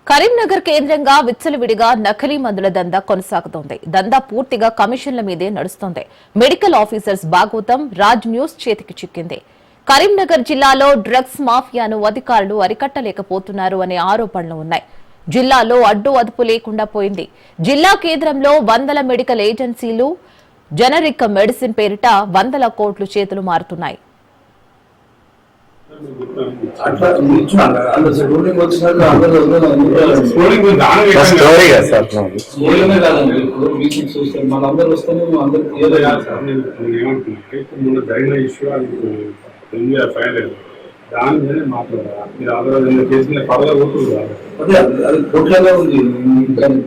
కరీంనగర్ కేంద్రంగా విచ్చలవిడిగా నకిలీ మందుల దందా కొనసాగుతోంది. దందా పూర్తిగా కమిషన్ల మీదే నడుస్తోంది. Medical officers Bhagavatam Raj news చేతికి చిక్కింది. కరీంనగర్ జిల్లాలో డ్రగ్స్ మాఫియాను అధికారులు అరికట్టలేకపోతున్నారు అనే ఆరోపణలు ఉన్నాయి. జిల్లాలో అడ్డు అదుపు లేకుండా పోయింది. జిల్లా కేంద్రంలో వందల మెడికల్ ఏజెన్సీలు జనరిక్ మెడిసిన్ పేరిట వందల కోట్లు చేతులు మారుతున్నాయి. దాని మీదనే మాట్లాడారు. మీరు ఆధార కేసులు పర్వాలేదు కోర్టు కాదు, అదే అది కోర్టులో ఉంది.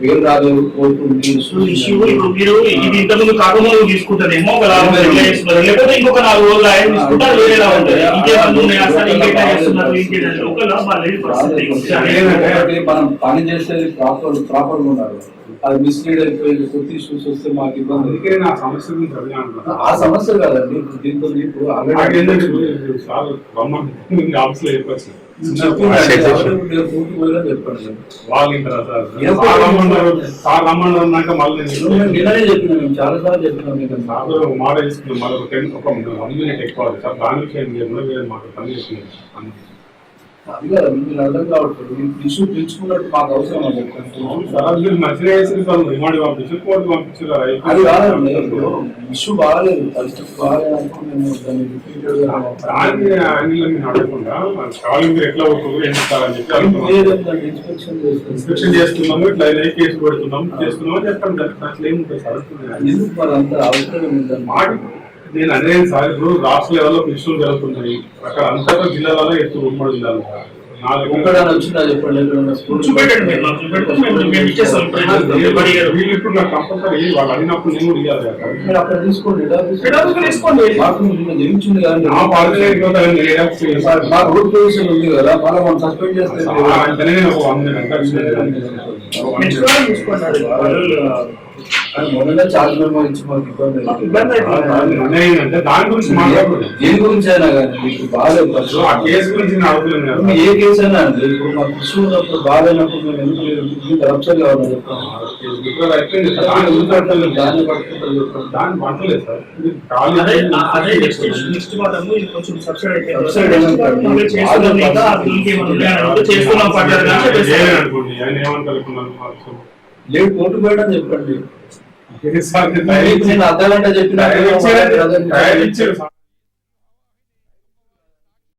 పేరు రాలేదు, కోర్టు ఉంది. మీరు ఇది ఇంతకుముందు కాకుండా తీసుకుంటారేమో లేకపోతే ఇంకొక 4 రోజులు ఆయన తీసుకుంటారు, వేరేలా ఉంటుంది. మనం పని చేసేది ప్రాపర్ గా ఉన్నారు. అది మిస్లీడ్ అయిపోయి కొత్త ఇష్యూస్ వస్తే మాకు ఇబ్బంది. అందుకే నా సమస్య గురించి అడిగాను. ఆ సమస్య కాదండి, దీంతో ఇప్పుడు ఆఫీస్ లో చెప్పచ్చు చెప్పండి. వాళ్ళు సార్ రమ్మన్నాక మళ్ళీ నిన్ననే చెప్పినా, మేము చాలా సార్లు చెప్పినాం. సార్ మాట తీసుకున్నాం. మళ్ళీ ఒక 1 మినిట్ ఎక్కువ సార్ దాని విషయం మాకు పని చేస్తున్నాం. అది కదా మీరు అర్థం కావట్లేదు. ఇష్యూ పిలుచుకున్నట్టు మాకు అవసరం అని చెప్పండి. మంచిగా పంపించారు. అది కాదండి, ఇప్పుడు ఇష్యూ బాగాలేదు, పరిస్థితి బాగాలేదు. అడగకుండా మీరు ఎట్లా ఎందుకుతారని చెప్పి ఇన్స్పెక్షన్ చేస్తున్నాము, ఇట్లా కేసు పెడుతున్నాం చేస్తున్నాం అని చెప్పండి. అట్లా ఏముంటుంది సార్? ఎందుకు మరి అంత అవసరం ఏంటంటే మాట నేను అనేది సార్, ఇప్పుడు రాష్ట్ర లెవెల్లో ఇష్యూలు జరుగుతున్నాయి. అక్కడ అంతటా జిల్లాలలో ఎత్తు ఉమ్మడి జిల్లాలో వచ్చిందా చెప్పండి. ఇప్పుడు నాకు కంపల్సరీ వాళ్ళు అడిగినప్పుడు నేను కూడా ఇవ్వాలి కదా. మీరు అక్కడ తీసుకోండి, జయించింది కానీ మా రూల్ పొజిషన్ ఉంది కదా, మళ్ళీ మనం సస్పెండ్ చేస్తే మొదట చార్జ్ మెమో ఇచ్చి మాకు ఇబ్బంది అంటే దాని గురించి మాట్లాడుతుంది. దేని గురించి అయినా కానీ మీకు బాగాలేదు, ఆ కేసు గురించి ఏ కేసు అయినా అండి. ఇప్పుడు మాకు ఇష్యూ ఉన్నప్పుడు బాగాలేనప్పుడు మేము ఎందుకు రప్చర్ కావాలని చెప్తాము. దాన్ని పట్టుకుంటారు చెప్తాం. దాన్ని పట్టలేదు సార్. లేదు కోర్టు పోయడం చెప్పండి. నేను అర్థగంట చెప్పిన